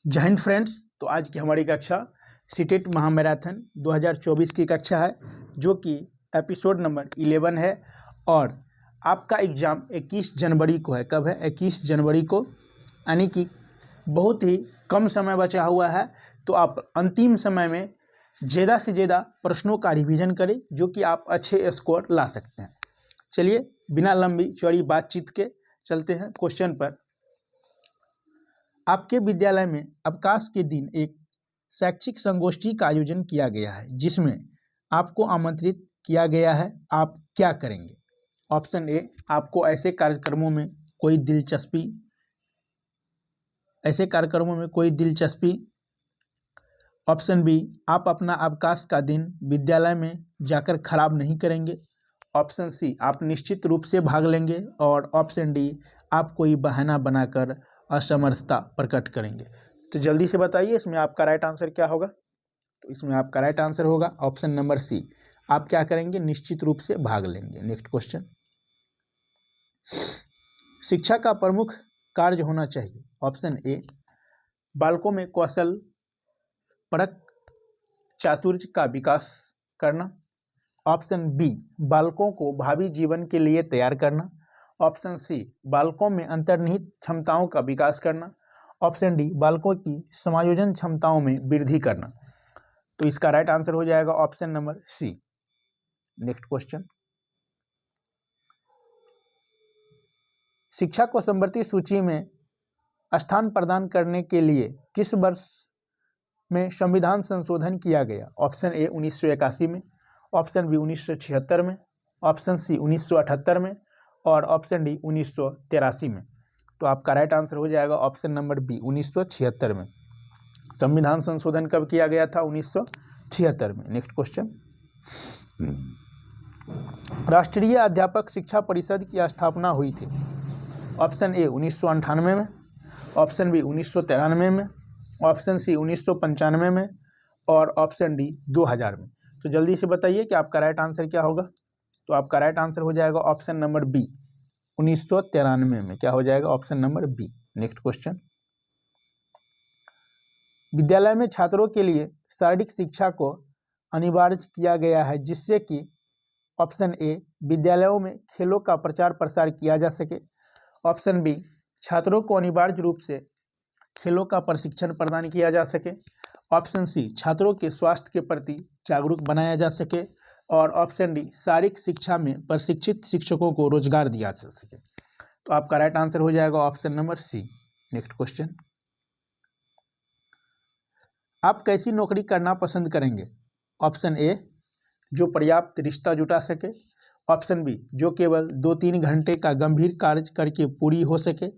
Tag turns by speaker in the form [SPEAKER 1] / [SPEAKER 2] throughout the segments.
[SPEAKER 1] जय हिंद फ्रेंड्स। तो आज की हमारी कक्षा सीटेट महामैराथन 2024 की कक्षा है, जो कि एपिसोड नंबर 11 है। और आपका एग्ज़ाम 21 जनवरी को है। कब है? 21 जनवरी को, यानी कि बहुत ही कम समय बचा हुआ है। तो आप अंतिम समय में ज़्यादा से ज़्यादा प्रश्नों का रिवीजन करें, जो कि आप अच्छे स्कोर ला सकते हैं। चलिए बिना लंबी चौड़ी बातचीत के चलते हैं क्वेश्चन पर। आपके विद्यालय में अवकाश के दिन एक शैक्षिक संगोष्ठी का आयोजन किया गया है, जिसमें आपको आमंत्रित किया गया है। आप क्या करेंगे? ऑप्शन ए, आपको ऐसे कार्यक्रमों में कोई दिलचस्पी। ऑप्शन बी, आप अपना अवकाश का दिन विद्यालय में जाकर खराब नहीं करेंगे। ऑप्शन सी, आप निश्चित रूप से भाग लेंगे। और ऑप्शन डी, आप कोई बहाना बनाकर असमर्थता प्रकट करेंगे। तो जल्दी से बताइए, इसमें आपका राइट आंसर क्या होगा? तो इसमें आपका राइट आंसर होगा ऑप्शन नंबर सी, आप क्या करेंगे? निश्चित रूप से भाग लेंगे। नेक्स्ट क्वेश्चन, शिक्षा का प्रमुख कार्य होना चाहिए। ऑप्शन ए, बालकों में कौशल परक चातुर्य का विकास करना। ऑप्शन बी, बालकों को भावी जीवन के लिए तैयार करना। ऑप्शन सी, बालकों में अंतर्निहित क्षमताओं का विकास करना। ऑप्शन डी, बालकों की समायोजन क्षमताओं में वृद्धि करना। तो इसका राइट आंसर हो जाएगा option number C. Next question, शिक्षा को समवर्ती सूची में स्थान प्रदान करने के लिए किस वर्ष में संविधान संशोधन किया गया? ऑप्शन ए 1981 में, ऑप्शन बी 1976 में, ऑप्शन सी 1978 में और ऑप्शन डी 1983 में। तो आपका राइट आंसर हो जाएगा ऑप्शन नंबर बी 1976 में। संविधान संशोधन कब किया गया था? 1976 में। नेक्स्ट क्वेश्चन, राष्ट्रीय अध्यापक शिक्षा परिषद की स्थापना हुई थी। ऑप्शन ए 1998 में, ऑप्शन बी 1993 में, ऑप्शन सी 1995 में और ऑप्शन डी 2000 में। तो जल्दी से बताइए कि आपका राइट आंसर क्या होगा? तो आपका राइट आंसर हो जाएगा ऑप्शन नंबर बी 1993 में। क्या हो जाएगा? Option number B. Next question, विद्यालय में छात्रों के लिए शारीरिक शिक्षा को अनिवार्य किया गया है, जिससे कि ऑप्शन ए, विद्यालयों में खेलों का प्रचार प्रसार किया जा सके। ऑप्शन बी, छात्रों को अनिवार्य रूप से खेलों का प्रशिक्षण प्रदान किया जा सके। ऑप्शन सी, छात्रों के स्वास्थ्य के प्रति जागरूक बनाया जा सके। और ऑप्शन डी, शारीरिक शिक्षा में प्रशिक्षित शिक्षकों को रोजगार दिया जा सके। तो आपका राइट आंसर हो जाएगा option number C. Next question, आप कैसी नौकरी करना पसंद करेंगे? ऑप्शन ए, जो पर्याप्त रिश्ता जुटा सके। ऑप्शन बी, जो केवल 2-3 घंटे का गंभीर कार्य करके पूरी हो सके।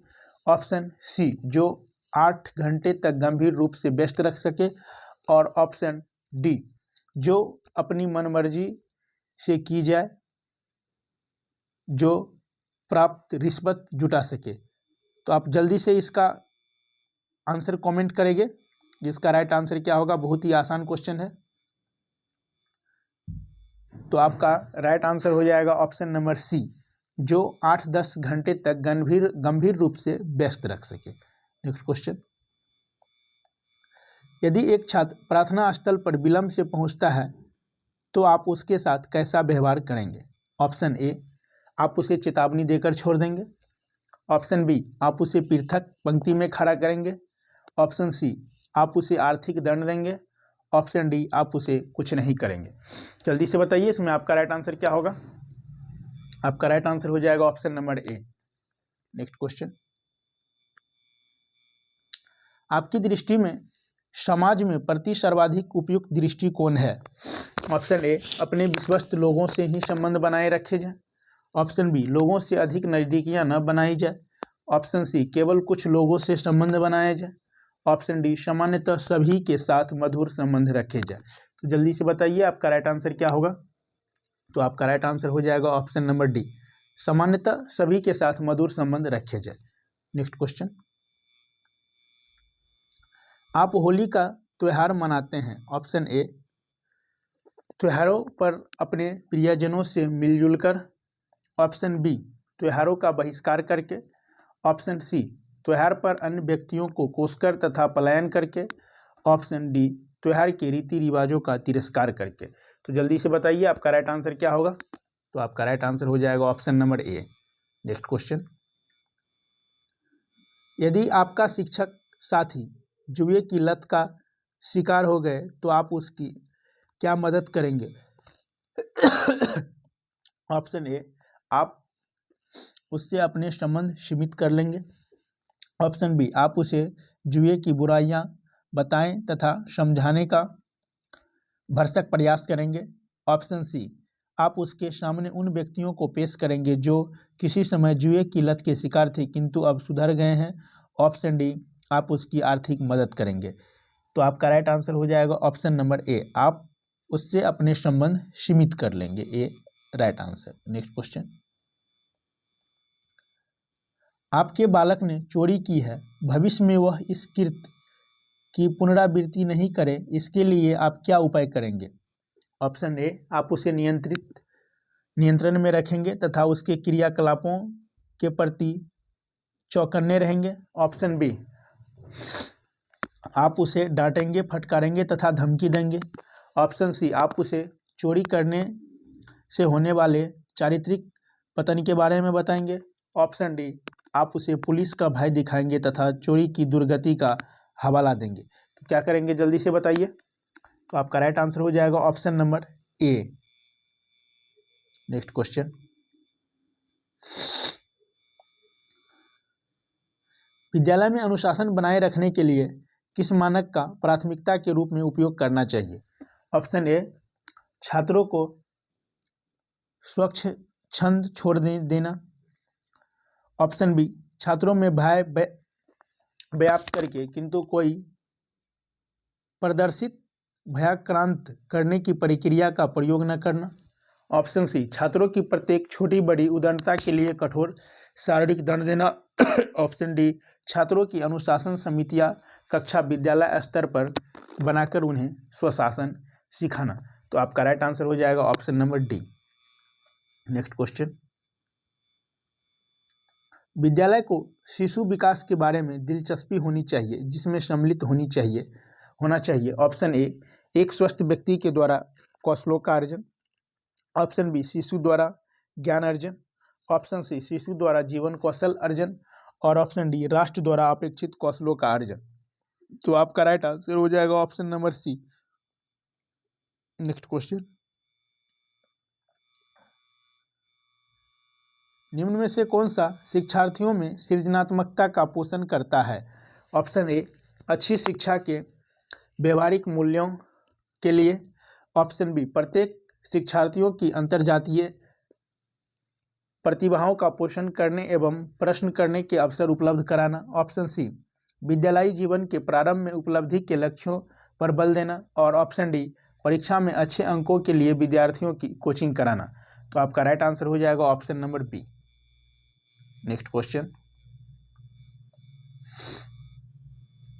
[SPEAKER 1] ऑप्शन सी, जो 8 घंटे तक गंभीर रूप से व्यस्त रख सके। और ऑप्शन डी, जो अपनी मनमर्जी से की जाए, जो प्राप्त रिश्वत जुटा सके। तो आप जल्दी से इसका आंसर कमेंट करेंगे, जिसका राइट आंसर क्या होगा? बहुत ही आसान क्वेश्चन है। तो आपका राइट आंसर हो जाएगा ऑप्शन नंबर सी, जो 8-10 घंटे तक गंभीर रूप से व्यस्त रख सके। नेक्स्ट क्वेश्चन, यदि एक छात्र प्रार्थना स्थल पर विलंब से पहुंचता है, तो आप उसके साथ कैसा व्यवहार करेंगे? ऑप्शन ए, आप उसे चेतावनी देकर छोड़ देंगे। ऑप्शन बी, आप उसे पृथक पंक्ति में खड़ा करेंगे। ऑप्शन सी, आप उसे आर्थिक दंड देंगे। ऑप्शन डी, आप उसे कुछ नहीं करेंगे। जल्दी से बताइए, इसमें आपका राइट आंसर क्या होगा? आपका राइट आंसर हो जाएगा option number A. Next question, आपकी दृष्टि में समाज में प्रति सर्वाधिक उपयुक्त दृष्टिकोण है? ऑप्शन ए, अपने विश्वस्त लोगों से ही संबंध बनाए रखे जाए। ऑप्शन बी, लोगों से अधिक नज़दीकियां न बनाई जाए। ऑप्शन सी, केवल कुछ लोगों से संबंध बनाया जाए। ऑप्शन डी, सामान्यतः सभी के साथ मधुर संबंध रखे जाए। तो जल्दी से बताइए, आपका राइट आंसर क्या होगा? तो आपका राइट आंसर हो जाएगा ऑप्शन नंबर डी, सामान्यतः सभी के साथ मधुर संबंध रखे जाए। नेक्स्ट क्वेश्चन, आप होली का त्यौहार मनाते हैं। ऑप्शन ए, त्योहारों पर अपने प्रियजनों से मिलजुल कर। ऑप्शन बी, त्योहारों का बहिष्कार करके। ऑप्शन सी, त्योहार पर अन्य व्यक्तियों को कोसकर तथा पलायन करके। ऑप्शन डी, त्योहार के रीति रिवाजों का तिरस्कार करके। तो जल्दी से बताइए आपका राइट आंसर क्या होगा। तो आपका राइट आंसर हो जाएगा option number A. Next question, यदि आपका शिक्षक साथी जुए की लत का शिकार हो गए तो आप उसकी क्या मदद करेंगे। ऑप्शन ए, आप उससे अपने संबंध सीमित कर लेंगे। ऑप्शन बी, आप उसे जुए की बुराइयां बताएं तथा समझाने का भरसक प्रयास करेंगे। ऑप्शन सी, आप उसके सामने उन व्यक्तियों को पेश करेंगे जो किसी समय जुए की लत के शिकार थे किंतु अब सुधर गए हैं। ऑप्शन डी, आप उसकी आर्थिक मदद करेंगे। तो आपका राइट आंसर हो जाएगा ऑप्शन नंबर ए, आप उससे अपने संबंध सीमित कर लेंगे। ए राइट आंसर। नेक्स्ट क्वेश्चन, आपके बालक ने चोरी की है, भविष्य में वह इस कृत्य की पुनरावृत्ति नहीं करे, इसके लिए आप क्या उपाय करेंगे। ऑप्शन ए, आप उसे नियंत्रण में रखेंगे तथा उसके क्रियाकलापों के प्रति चौकन्ने रहेंगे। ऑप्शन बी, आप उसे डांटेंगे, फटकारेंगे तथा धमकी देंगे। ऑप्शन सी, आप उसे चोरी करने से होने वाले चारित्रिक पतन के बारे में बताएंगे। ऑप्शन डी, आप उसे पुलिस का भय दिखाएंगे तथा चोरी की दुर्गति का हवाला देंगे। तो क्या करेंगे जल्दी से बताइए। तो आपका राइट आंसर हो जाएगा option number A. Next question, विद्यालय में अनुशासन बनाए रखने के लिए किस मानक का प्राथमिकता के रूप में उपयोग करना चाहिए। ऑप्शन ए, छात्रों को स्वच्छ छंद छोड़ देना। ऑप्शन बी, छात्रों में भय व्याप्त करके किंतु कोई प्रदर्शित भयाक्रांत करने की प्रक्रिया का प्रयोग न करना। ऑप्शन सी, छात्रों की प्रत्येक छोटी बड़ी उदारता के लिए कठोर शारीरिक दंड देना। ऑप्शन डी, छात्रों की अनुशासन समितियां कक्षा विद्यालय स्तर पर बनाकर उन्हें स्वशासन सिखाना। तो आपका राइट आंसर हो जाएगा option number D. Next question, विद्यालय को शिशु विकास के बारे में दिलचस्पी होनी चाहिए जिसमें सम्मिलित होना चाहिए। ऑप्शन ए, एक स्वस्थ व्यक्ति के द्वारा कौशलों का अर्जन। ऑप्शन बी, शिशु द्वारा ज्ञान अर्जन। ऑप्शन सी, शिशु द्वारा जीवन कौशल अर्जन। और ऑप्शन डी, राष्ट्र द्वारा अपेक्षित कौशलों का अर्जन। तो आपका राइट आंसर हो जाएगा option number C. Next question, निम्न में से कौन सा शिक्षार्थियों में सृजनात्मकता का पोषण करता है। ऑप्शन ए, अच्छी शिक्षा के व्यवहारिक मूल्यों के लिए। ऑप्शन बी, प्रत्येक शिक्षार्थियों की अंतर्जातीय प्रतिभाओं का पोषण करने एवं प्रश्न करने के अवसर उपलब्ध कराना। ऑप्शन सी, विद्यालयी जीवन के प्रारंभ में उपलब्धि के लक्ष्यों पर बल देना। और ऑप्शन डी, परीक्षा में अच्छे अंकों के लिए विद्यार्थियों की कोचिंग कराना। तो आपका राइट आंसर हो जाएगा option number B. Next question,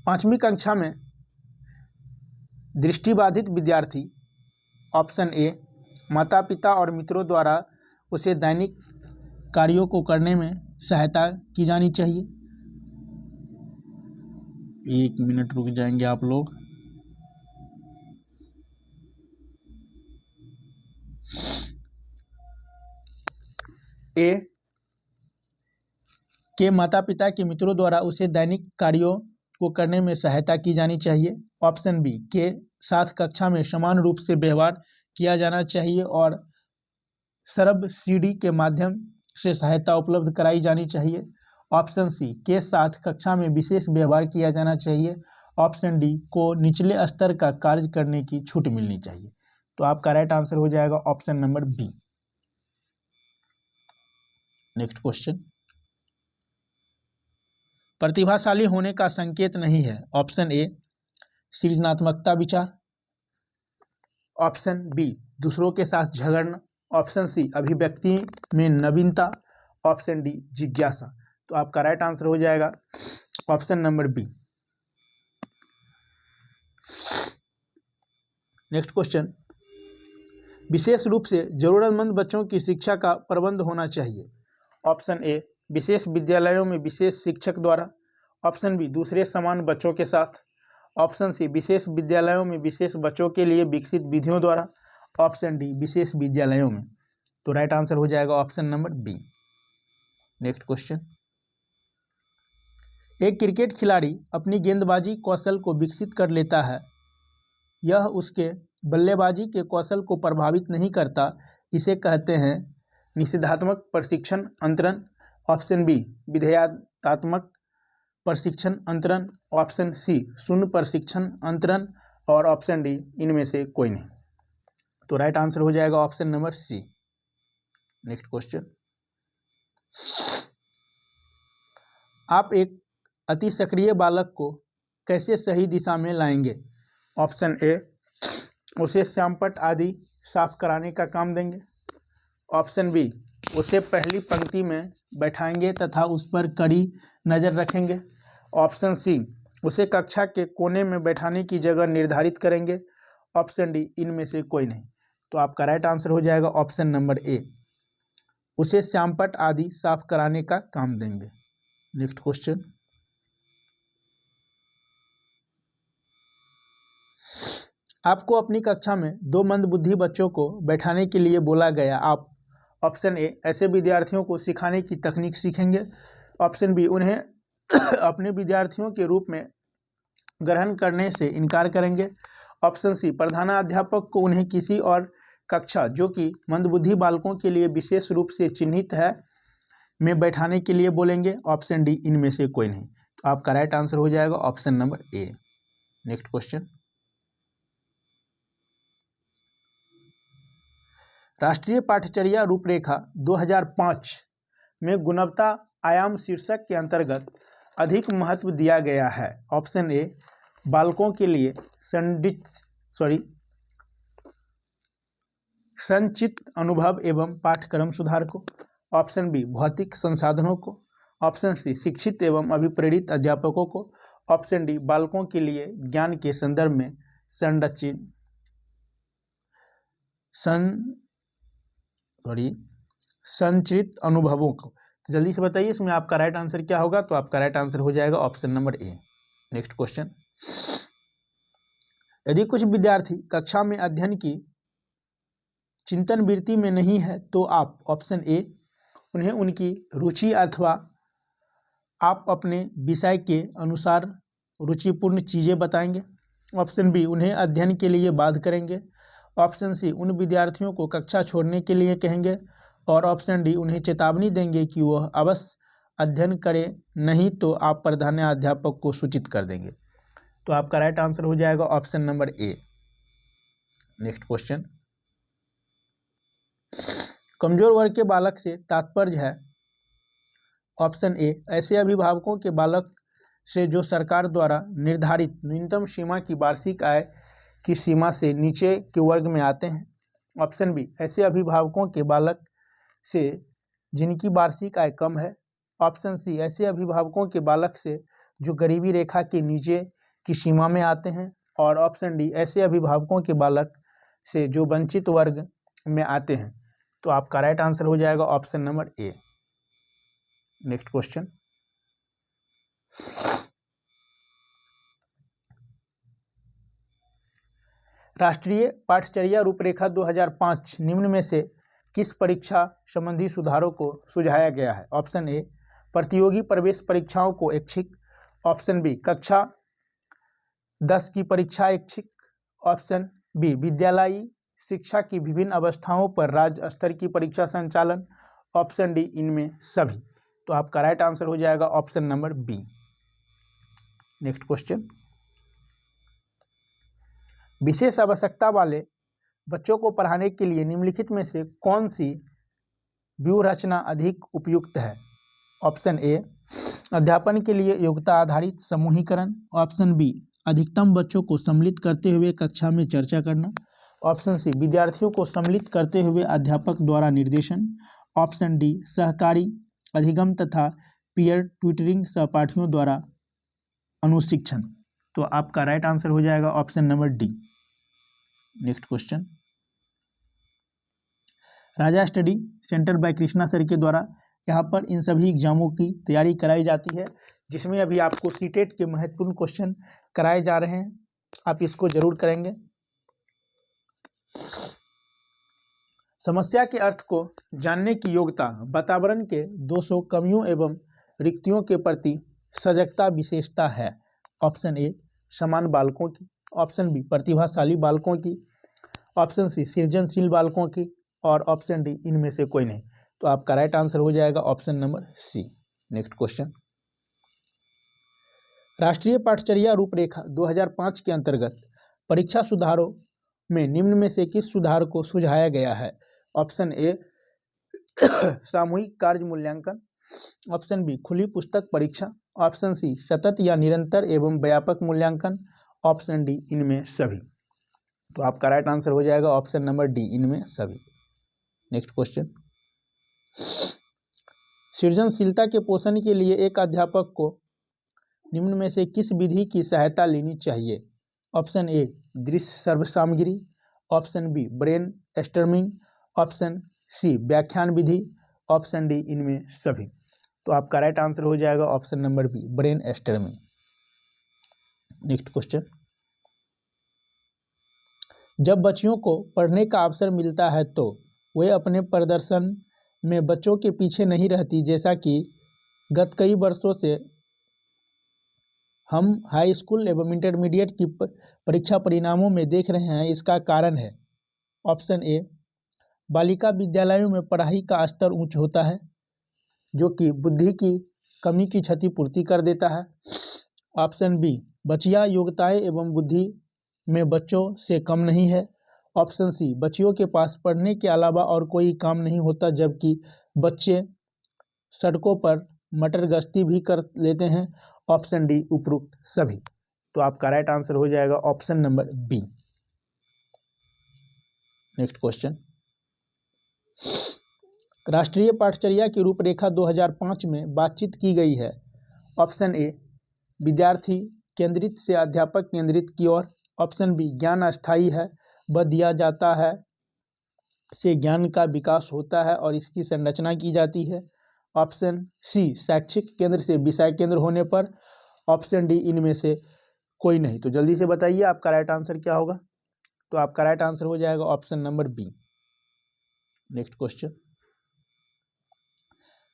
[SPEAKER 1] 5वीं कक्षा में दृष्टिबाधित विद्यार्थी। ऑप्शन ए, माता पिता और मित्रों द्वारा उसे दैनिक कार्यों को करने में सहायता की जानी चाहिए। 1 मिनट रुक जाएंगे आप लोग। ए, के माता पिता के मित्रों द्वारा उसे दैनिक कार्यों को करने में सहायता की जानी चाहिए। ऑप्शन बी, के साथ कक्षा में समान रूप से व्यवहार किया जाना चाहिए और सर्बसिडी के माध्यम से सहायता उपलब्ध कराई जानी चाहिए। ऑप्शन सी, के साथ कक्षा में विशेष व्यवहार किया जाना चाहिए। ऑप्शन डी, को निचले स्तर का कार्य करने की छूट मिलनी चाहिए। तो आपका राइट आंसर हो जाएगा option number B. Next question, प्रतिभाशाली होने का संकेत नहीं है। ऑप्शन ए, सृजनात्मकता विचार। ऑप्शन बी, दूसरों के साथ झगड़ना। ऑप्शन सी, अभिव्यक्ति में नवीनता। ऑप्शन डी, जिज्ञासा। तो आपका राइट आंसर हो जाएगा option number B. Next question, विशेष रूप से जरूरतमंद बच्चों की शिक्षा का प्रबंध होना चाहिए। ऑप्शन ए, विशेष विद्यालयों में विशेष शिक्षक द्वारा। ऑप्शन बी दूसरे समान बच्चों के साथ, ऑप्शन सी विशेष विद्यालयों में विशेष बच्चों के लिए विकसित विधियों द्वारा, ऑप्शन डी विशेष विद्यालयों में। तो राइट आंसर हो जाएगा option number B. Next question, एक क्रिकेट खिलाड़ी अपनी गेंदबाजी कौशल को विकसित कर लेता है, यह उसके बल्लेबाजी के कौशल को प्रभावित नहीं करता, इसे कहते हैं निषेधात्मक प्रशिक्षण अंतरण, ऑप्शन बी विधेयतात्मक प्रशिक्षण अंतरण, ऑप्शन सी शून्य प्रशिक्षण अंतरण और ऑप्शन डी इनमें से कोई नहीं। तो राइट आंसर हो जाएगा option number C. Next question, आप एक अति सक्रिय बालक को कैसे सही दिशा में लाएंगे? ऑप्शन ए उसे श्यामपट्ट आदि साफ कराने का काम देंगे, ऑप्शन बी उसे पहली पंक्ति में बैठाएंगे तथा उस पर कड़ी नज़र रखेंगे, ऑप्शन सी उसे कक्षा के कोने में बैठाने की जगह निर्धारित करेंगे, ऑप्शन डी इनमें से कोई नहीं। तो आपका राइट आंसर हो जाएगा ऑप्शन नंबर ए, उसे श्यामपट्ट आदि साफ कराने का काम देंगे। नेक्स्ट क्वेश्चन, आपको अपनी कक्षा में 2 मंदबुद्धि बच्चों को बैठाने के लिए बोला गया, आप ऑप्शन ए ऐसे विद्यार्थियों को सिखाने की तकनीक सीखेंगे, ऑप्शन बी उन्हें अपने विद्यार्थियों के रूप में ग्रहण करने से इनकार करेंगे, ऑप्शन सी प्रधानाध्यापक को उन्हें किसी और कक्षा जो कि मंदबुद्धि बालकों के लिए विशेष रूप से चिन्हित है में बैठाने के लिए बोलेंगे, ऑप्शन डी इनमें से कोई नहीं। तो आपका राइट आंसर हो जाएगा option number A. Next question, राष्ट्रीय पाठ्यचर्या रूपरेखा 2005 में गुणवत्ता आयाम शीर्षक के अंतर्गत अधिक महत्व दिया गया है, ऑप्शन ए बालकों के लिए संचित अनुभव एवं पाठ्यक्रम सुधार को, ऑप्शन बी भौतिक संसाधनों को, ऑप्शन सी शिक्षित एवं अभिप्रेरित अध्यापकों को, ऑप्शन डी बालकों के लिए ज्ञान के संदर्भ में संचित अनुभवों को। तो जल्दी से बताइए इसमें आपका राइट आंसर क्या होगा? तो आपका राइट आंसर हो जाएगा option number A. Next question, यदि कुछ विद्यार्थी कक्षा में अध्ययन की चिंतन वृत्ति में नहीं है तो आप ऑप्शन ए उन्हें उनकी रुचि अथवा आप अपने विषय के अनुसार रुचिपूर्ण चीज़ें बताएंगे, ऑप्शन बी उन्हें अध्ययन के लिए बाध्य करेंगे, ऑप्शन सी उन विद्यार्थियों को कक्षा छोड़ने के लिए कहेंगे और ऑप्शन डी उन्हें चेतावनी देंगे कि वह अवश्य अध्ययन करें, नहीं तो आप प्रधानाध्यापक को सूचित कर देंगे। तो आपका राइट आंसर हो जाएगा option number A. Next question, कमजोर वर्ग के बालक से तात्पर्य है, ऑप्शन ए ऐसे अभिभावकों के बालक से जो सरकार द्वारा निर्धारित न्यूनतम सीमा की वार्षिक आय की सीमा से नीचे के वर्ग में आते हैं, ऑप्शन बी ऐसे अभिभावकों के बालक से जिनकी वार्षिक आय कम है, ऑप्शन सी ऐसे अभिभावकों के बालक से जो गरीबी रेखा के नीचे की सीमा में आते हैं और ऑप्शन डी ऐसे अभिभावकों के बालक से जो वंचित वर्ग में आते हैं। तो आपका राइट आंसर हो जाएगा option number A. Next question, राष्ट्रीय पाठ्यचर्या रूपरेखा 2005 निम्न में से किस परीक्षा संबंधी सुधारों को सुझाया गया है? ऑप्शन ए प्रतियोगी प्रवेश परीक्षाओं को ऐच्छिक, ऑप्शन बी कक्षा 10 की परीक्षा ऐच्छिक, ऑप्शन बी विद्यालयी शिक्षा की विभिन्न अवस्थाओं पर राज्य स्तर की परीक्षा संचालन, ऑप्शन डी इनमें सभी। तो आपका राइट आंसर हो जाएगा option number B. Next question, विशेष आवश्यकता वाले बच्चों को पढ़ाने के लिए निम्नलिखित में से कौन सी व्यूह रचना अधिक उपयुक्त है? ऑप्शन ए अध्यापन के लिए योग्यता आधारित समूहीकरण, ऑप्शन बी अधिकतम बच्चों को सम्मिलित करते हुए कक्षा में चर्चा करना, ऑप्शन सी विद्यार्थियों को सम्मिलित करते हुए अध्यापक द्वारा निर्देशन, ऑप्शन डी सहकारी अधिगम तथा पीयर ट्यूटरिंग सहपाठियों द्वारा अनुशिक्षण। तो आपका राइट आंसर हो जाएगा option number D. Next question, Raja study centre by Krishna sir के द्वारा यहाँ पर इन सभी एग्जामों की तैयारी कराई जाती है जिसमें अभी आपको सीटेट के महत्वपूर्ण क्वेश्चन कराए जा रहे हैं, आप इसको जरूर करेंगे। समस्या के अर्थ को जानने की योग्यता वातावरण के दोषों, कमियों एवं रिक्तियों के प्रति सजगता विशेषता है। ऑप्शन ए समान बालकों की, ऑप्शन बी प्रतिभाशाली बालकों की, ऑप्शन सी सृजनशील बालकों की और ऑप्शन डी इनमें से कोई नहीं। तो आपका राइट आंसर हो जाएगा option number C. Next question, राष्ट्रीय पाठचर्या रूपरेखा 2005 के अंतर्गत परीक्षा सुधारों में निम्न में से किस सुधार को सुझाया गया है? ऑप्शन ए सामूहिक कार्य मूल्यांकन, ऑप्शन बी खुली पुस्तक परीक्षा, ऑप्शन सी सतत या निरंतर एवं व्यापक मूल्यांकन, ऑप्शन डी इनमें सभी। तो आपका राइट आंसर हो जाएगा ऑप्शन नंबर डी, इनमें सभी। नेक्स्ट क्वेश्चन, सृजनशीलता के पोषण के लिए एक अध्यापक को निम्न में से किस विधि की सहायता लेनी चाहिए? ऑप्शन ए दृश्य सर्व सामग्री, option B brainstorming, option C व्याख्यान विधि, ऑप्शन डी इनमें सभी। तो आपका राइट आंसर हो जाएगा option number B brainstorming. Next question, जब बच्चियों को पढ़ने का अवसर मिलता है तो वे अपने प्रदर्शन में बच्चों के पीछे नहीं रहती, जैसा कि गत कई वर्षों से हम हाई स्कूल एवं इंटरमीडिएट की परीक्षा परिणामों में देख रहे हैं। इसका कारण है ऑप्शन ए बालिका विद्यालयों में पढ़ाई का स्तर उच्च होता है, जो कि बुद्धि की कमी की क्षतिपूर्ति कर देता है। ऑप्शन बी बच्चियां योग्यताएं एवं बुद्धि में बच्चों से कम नहीं है। ऑप्शन सी बच्चियों के पास पढ़ने के अलावा और कोई काम नहीं होता, जबकि बच्चे सड़कों पर मटर गश्ती भी कर लेते हैं। ऑप्शन डी उपरोक्त सभी। तो आपका राइट आंसर हो जाएगा option number B. Next question, राष्ट्रीय पाठचर्या की रूपरेखा 2005 में बातचीत की गई है। ऑप्शन ए विद्यार्थी केंद्रित से अध्यापक केंद्रित की ओर, ऑप्शन बी ज्ञान अस्थायी है व दिया जाता है से ज्ञान का विकास होता है और इसकी संरचना की जाती है, ऑप्शन सी शैक्षिक केंद्र से विषय केंद्र होने पर, ऑप्शन डी इनमें से कोई नहीं। तो जल्दी से बताइए आपका राइट आंसर क्या होगा? तो आपका राइट आंसर हो जाएगा option number B. Next question,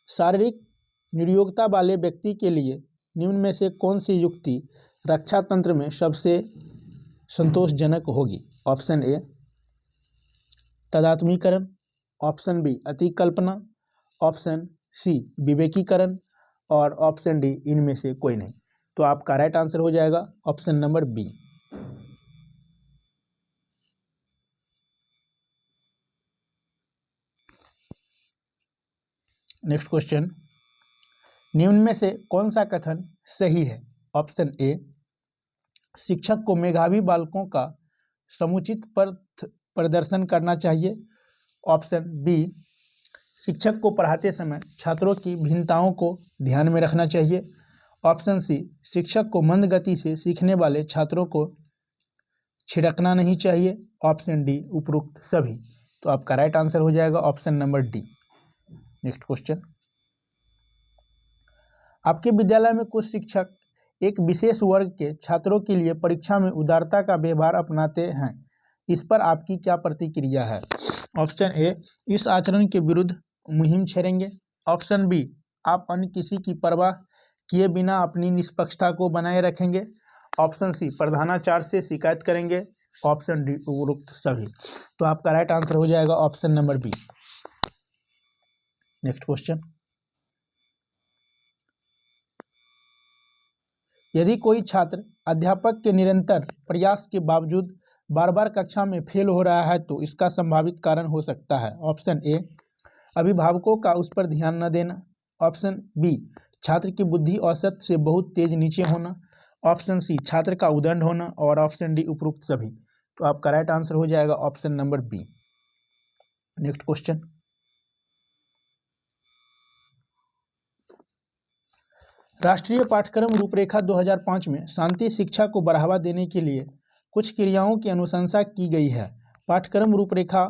[SPEAKER 1] शारीरिक निरोगता वाले व्यक्ति के लिए निम्न में से कौन सी युक्ति रक्षा तंत्र में सबसे संतोषजनक होगी? ऑप्शन ए तादात्म्यीकरण, ऑप्शन बी अतिकल्पना, ऑप्शन सी विवेकीकरण और ऑप्शन डी इनमें से कोई नहीं। तो आपका राइट आंसर हो जाएगा option number B. Next question, निम्न में से कौन सा कथन सही है? ऑप्शन ए शिक्षक को मेधावी बालकों का समुचित प्रदर्शन करना चाहिए, ऑप्शन बी शिक्षक को पढ़ाते समय छात्रों की भिन्नताओं को ध्यान में रखना चाहिए, ऑप्शन सी शिक्षक को मंद गति से सीखने वाले छात्रों को छिड़कना नहीं चाहिए, ऑप्शन डी उपरोक्त सभी। तो आपका राइट आंसर हो जाएगा option number D. Next question, आपके विद्यालय में कुछ शिक्षक एक विशेष वर्ग के छात्रों के लिए परीक्षा में उदारता का व्यवहार अपनाते हैं, इस पर आपकी क्या प्रतिक्रिया है? ऑप्शन ए इस आचरण के विरुद्ध मुहिम छेड़ेंगे, ऑप्शन बी आप अन्य किसी की परवाह किए बिना अपनी निष्पक्षता को बनाए रखेंगे, ऑप्शन सी प्रधानाचार्य से शिकायत करेंगे, ऑप्शन डी उपरोक्त सभी। तो आपका राइट आंसर हो जाएगा option number B. Next question, यदि कोई छात्र अध्यापक के निरंतर प्रयास के बावजूद बार बार कक्षा में फेल हो रहा है तो इसका संभावित कारण हो सकता है। ऑप्शन ए अभिभावकों का उस पर ध्यान न देना, ऑप्शन बी छात्र की बुद्धि औसत से बहुत तेज नीचे होना, ऑप्शन सी छात्र का उद्दंड होना और ऑप्शन डी उपरोक्त सभी। तो आपका राइट आंसर हो जाएगा option number B. Next question, राष्ट्रीय पाठ्यक्रम रूपरेखा 2005 में शांति शिक्षा को बढ़ावा देने के लिए कुछ क्रियाओं की अनुशंसा की गई है। पाठ्यक्रम रूपरेखा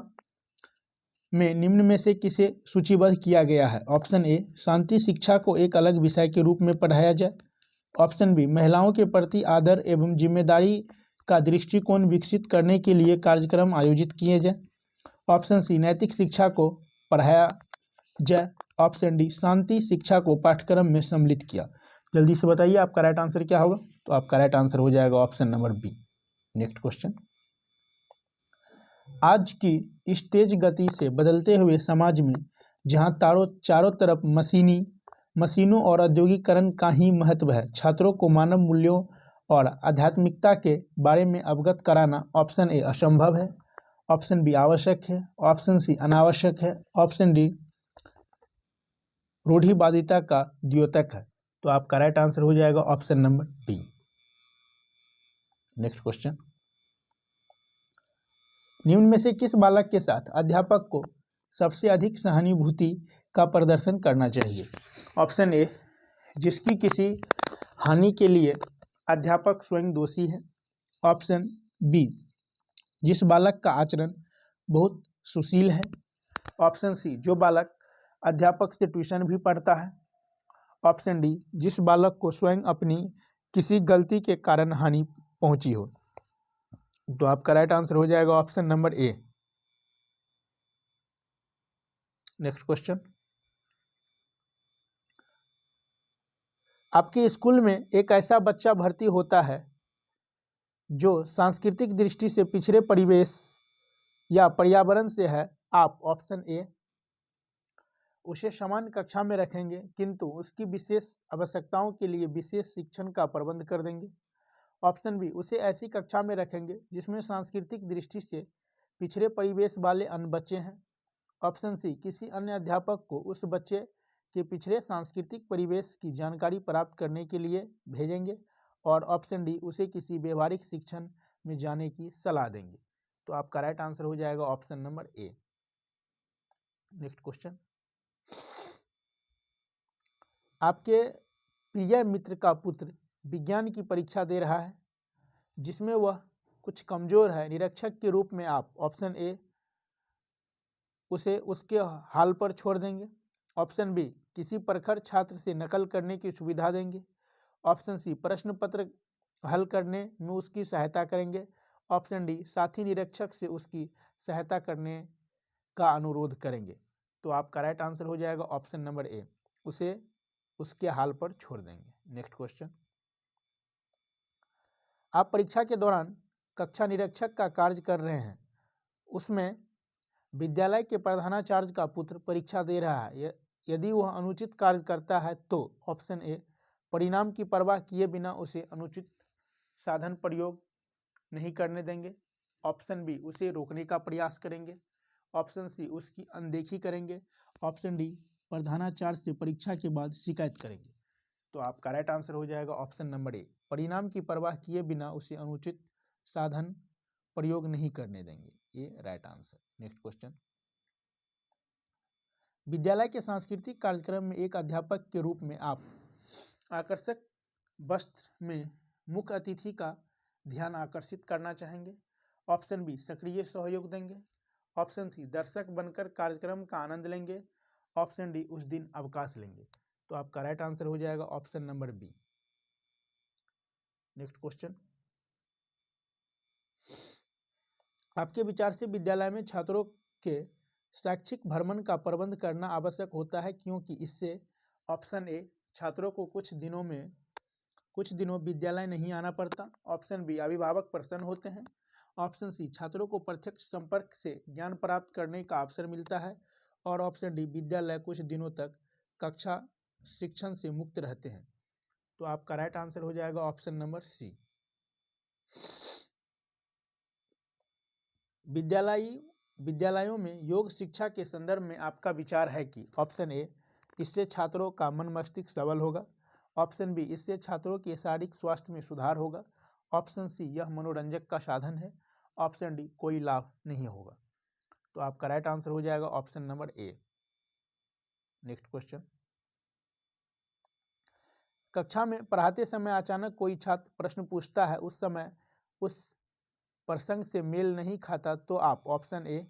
[SPEAKER 1] में निम्न में से किसे सूचीबद्ध किया गया है? ऑप्शन ए शांति शिक्षा को एक अलग विषय के रूप में पढ़ाया जाए, ऑप्शन बी महिलाओं के प्रति आदर एवं जिम्मेदारी का दृष्टिकोण विकसित करने के लिए कार्यक्रम आयोजित किए जाए। ऑप्शन सी नैतिक शिक्षा को पढ़ाया जाए। ऑप्शन डी शांति शिक्षा को पाठ्यक्रम में सम्मिलित किया। जल्दी से बताइए आपका राइट आंसर क्या होगा। तो आपका राइट आंसर हो जाएगा option number B. Next question, आज की इस तेज गति से बदलते हुए समाज में जहां चारों तरफ मशीनों और औद्योगिकरण का ही महत्व है, छात्रों को मानव मूल्यों और आध्यात्मिकता के बारे में अवगत कराना ऑप्शन ए असंभव है, ऑप्शन बी आवश्यक है, ऑप्शन सी अनावश्यक है, ऑप्शन डी रूढ़िवादिता का द्योतक है। तो आपका राइट आंसर हो जाएगा option number B. Next question, निम्न में से किस बालक के साथ अध्यापक को सबसे अधिक सहानुभूति का प्रदर्शन करना चाहिए। ऑप्शन ए जिसकी किसी हानि के लिए अध्यापक स्वयं दोषी है, ऑप्शन बी जिस बालक का आचरण बहुत सुशील है, ऑप्शन सी जो बालक अध्यापक से ट्यूशन भी पढ़ता है, ऑप्शन डी जिस बालक को स्वयं अपनी किसी गलती के कारण हानि पहुंची हो। तो आपका राइट आंसर हो जाएगा option number A. Next question, आपके स्कूल में एक ऐसा बच्चा भर्ती होता है जो सांस्कृतिक दृष्टि से पिछड़े परिवेश या पर्यावरण से है। आप ऑप्शन ए उसे समान कक्षा में रखेंगे किंतु उसकी विशेष आवश्यकताओं के लिए विशेष शिक्षण का प्रबंध कर देंगे, ऑप्शन बी उसे ऐसी कक्षा में रखेंगे जिसमें सांस्कृतिक दृष्टि से पिछड़े परिवेश वाले अन्य बच्चे हैं, ऑप्शन सी किसी अन्य अध्यापक को उस बच्चे के पिछड़े सांस्कृतिक परिवेश की जानकारी प्राप्त करने के लिए भेजेंगे, और ऑप्शन डी उसे किसी व्यवहारिक शिक्षण में जाने की सलाह देंगे। तो आपका राइट आंसर हो जाएगा option number A. Next question, आपके प्रिय मित्र का पुत्र विज्ञान की परीक्षा दे रहा है जिसमें वह कुछ कमजोर है, निरीक्षक के रूप में आप ऑप्शन ए उसे उसके हाल पर छोड़ देंगे, ऑप्शन बी किसी प्रखर छात्र से नकल करने की सुविधा देंगे, ऑप्शन सी प्रश्न पत्र हल करने में उसकी सहायता करेंगे, ऑप्शन डी साथी निरीक्षक से उसकी सहायता करने का अनुरोध करेंगे। तो आपका राइट आंसर हो जाएगा ऑप्शन नंबर ए, उसे उसके हाल पर छोड़ देंगे। नेक्स्ट क्वेश्चन, आप परीक्षा के दौरान कक्षा निरीक्षक का कार्य कर रहे हैं, उसमें विद्यालय के प्रधानाचार्य का पुत्र परीक्षा दे रहा है, यदि वह अनुचित कार्य करता है तो ऑप्शन ए परिणाम की परवाह किए बिना उसे अनुचित साधन प्रयोग नहीं करने देंगे, ऑप्शन बी उसे रोकने का प्रयास करेंगे, ऑप्शन सी उसकी अनदेखी करेंगे, ऑप्शन डी प्रधानाचार्य से परीक्षा के बाद शिकायत करेंगे। तो आपका राइट आंसर हो जाएगा ऑप्शन नंबर ए, परिणाम की परवाह किए बिना उसे अनुचित साधन प्रयोग नहीं करने देंगे, ये राइट आंसर। नेक्स्ट क्वेश्चन, विद्यालय के सांस्कृतिक कार्यक्रम में एक अध्यापक के रूप में आप आकर्षक वस्त्र में मुख्य अतिथि का ध्यान आकर्षित करना चाहेंगे, ऑप्शन बी सक्रिय सहयोग देंगे, ऑप्शन सी दर्शक बनकर कार्यक्रम का आनंद लेंगे, ऑप्शन डी उस दिन अवकाश लेंगे। तो आपका राइट आंसर हो जाएगा option number B. Next question, आपके विचार से विद्यालय में छात्रों के शैक्षिक भ्रमण का प्रबंध करना आवश्यक होता है क्योंकि इससे ऑप्शन ए छात्रों को कुछ दिनों विद्यालय नहीं आना पड़ता, ऑप्शन बी अभिभावक प्रसन्न होते हैं, ऑप्शन सी छात्रों को प्रत्यक्ष संपर्क से ज्ञान प्राप्त करने का अवसर मिलता है, और ऑप्शन डी विद्यालय कुछ दिनों तक कक्षा शिक्षण से मुक्त रहते हैं। तो आपका राइट आंसर हो जाएगा ऑप्शन नंबर सी। विद्यालयों में योग शिक्षा के संदर्भ में आपका विचार है कि ऑप्शन ए इससे छात्रों का मन मस्तिष्क सबल होगा, ऑप्शन बी इससे छात्रों के शारीरिक स्वास्थ्य में सुधार होगा, ऑप्शन सी यह मनोरंजक का साधन है, ऑप्शन डी कोई लाभ नहीं होगा। तो आपका राइट आंसर हो जाएगा option number A. Next question, कक्षा में पढ़ाते समय अचानक कोई छात्र प्रश्न पूछता है, उस समय उस प्रसंग से मेल नहीं खाता तो आप ऑप्शन ए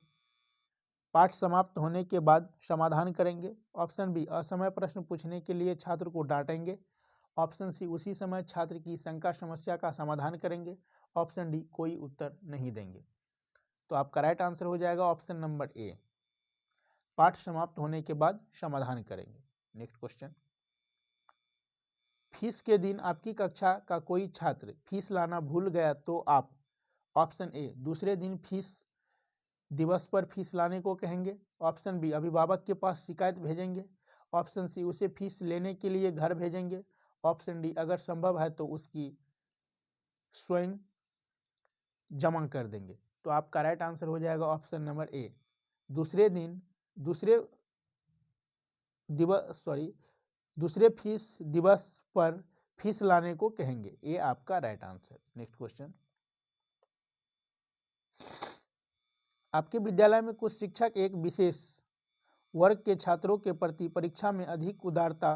[SPEAKER 1] पाठ समाप्त होने के बाद समाधान करेंगे, ऑप्शन बी असमय प्रश्न पूछने के लिए छात्र को डांटेंगे, ऑप्शन सी उसी समय छात्र की शंका समस्या का समाधान करेंगे। ऑप्शन डी कोई उत्तर नहीं देंगे। तो आपका राइट आंसर हो जाएगा ऑप्शन नंबर ए, पाठ समाप्त होने के बाद समाधान करेंगे। नेक्स्ट क्वेश्चन, फीस के दिन आपकी कक्षा का कोई छात्र फीस लाना भूल गया तो आप ऑप्शन ए दूसरे दिन फीस दिवस पर फीस लाने को कहेंगे। ऑप्शन बी अभिभावक के पास शिकायत भेजेंगे। ऑप्शन सी उसे फीस लेने के लिए घर भेजेंगे। ऑप्शन डी अगर संभव है तो उसकी स्वयं जमा कर देंगे। तो आपका राइट आंसर हो जाएगा ऑप्शन नंबर ए, दूसरे फीस दिवस पर फीस लाने को कहेंगे। ये आपका राइट आंसर। नेक्स्ट क्वेश्चन, आपके विद्यालय में कुछ शिक्षक एक विशेष वर्ग के छात्रों के प्रति परीक्षा में अधिक उदारता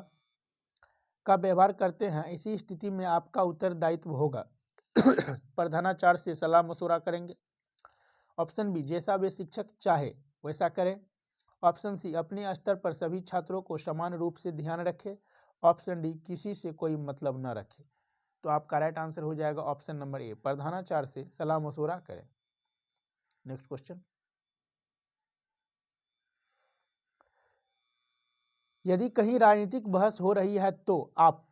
[SPEAKER 1] का व्यवहार करते हैं। इसी स्थिति में आपका उत्तरदायित्व होगा प्रधानाचार्य से सलाह मशवरा करेंगे। ऑप्शन बी जैसा वे शिक्षक चाहे वैसा करें। ऑप्शन सी अपने स्तर पर सभी छात्रों को समान रूप से ध्यान रखें। ऑप्शन डी किसी से कोई मतलब न रखे। तो आपका राइट आंसर हो जाएगा ऑप्शन नंबर ए, प्रधानाचार्य से सलाह मशवरा करें। नेक्स्ट क्वेश्चन, यदि कहीं राजनीतिक बहस हो रही है तो आप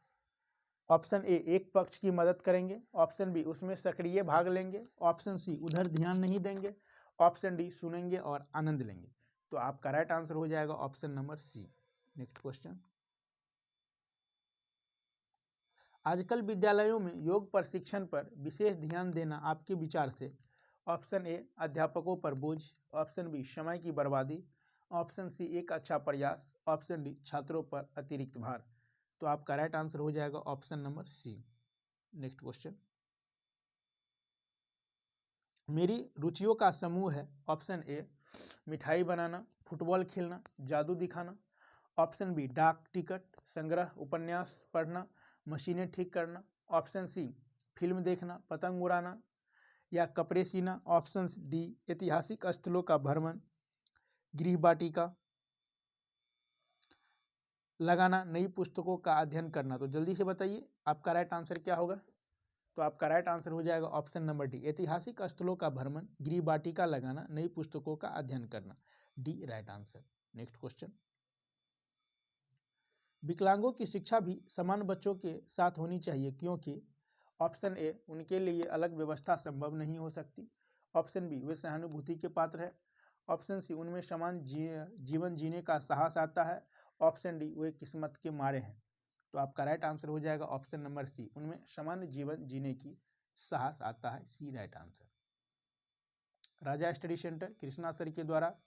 [SPEAKER 1] ऑप्शन ए एक पक्ष की मदद करेंगे। ऑप्शन बी उसमें सक्रिय भाग लेंगे। ऑप्शन सी उधर ध्यान नहीं देंगे। ऑप्शन डी सुनेंगे और आनंद लेंगे। तो आपका राइट आंसर हो जाएगा option number C. Next question, आजकल विद्यालयों में योग प्रशिक्षण पर विशेष ध्यान देना आपके विचार से ऑप्शन ए अध्यापकों पर बोझ। ऑप्शन बी समय की बर्बादी। ऑप्शन सी एक अच्छा प्रयास। ऑप्शन डी छात्रों पर अतिरिक्त भार। तो आपका राइट आंसर हो जाएगा option number C. Next question, मेरी रुचियों का समूह है। ऑप्शन ए मिठाई बनाना, फुटबॉल खेलना, जादू दिखाना। ऑप्शन बी डाक टिकट संग्रह, उपन्यास पढ़ना, मशीनें ठीक करना। ऑप्शन सी फिल्म देखना, पतंग उड़ाना या कपड़े सीना। ऑप्शन डी ऐतिहासिक स्थलों का भ्रमण, गृह वाटिका लगाना, नई पुस्तकों का अध्ययन करना। तो जल्दी से बताइए आपका राइट आंसर क्या होगा। तो आपका राइट आंसर हो जाएगा ऑप्शन नंबर डी, ऐतिहासिक स्थलों का भ्रमण, गृह वाटिका लगाना, नई पुस्तकों का अध्ययन करना। D right answer. Next question, विकलांगों की शिक्षा भी समान बच्चों के साथ होनी चाहिए क्योंकि ऑप्शन ए उनके लिए अलग व्यवस्था संभव नहीं हो सकती। ऑप्शन बी वे सहानुभूति के पात्र है। ऑप्शन सी उनमें समान जीवन जीने का साहस आता है। ऑप्शन डी वे किस्मत के मारे हैं। तो आपका राइट आंसर हो जाएगा ऑप्शन नंबर सी, उनमें सामान्य जीवन जीने की साहस आता है। C right answer. Raja study centre Krishna sir के द्वारा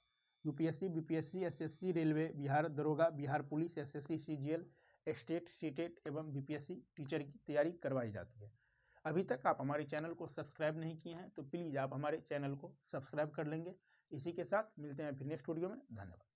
[SPEAKER 1] UPSC, BPSC, SSC, railway, Bihar दरोगा, Bihar police, SSC, CGL, state, CTET एवं बीपीएससी टीचर की तैयारी करवाई जाती है। अभी तक आप हमारे चैनल को सब्सक्राइब नहीं किए हैं तो प्लीज़ आप हमारे चैनल को सब्सक्राइब कर लेंगे। इसी के साथ मिलते हैं फिर नेक्स्ट वीडियो में। धन्यवाद।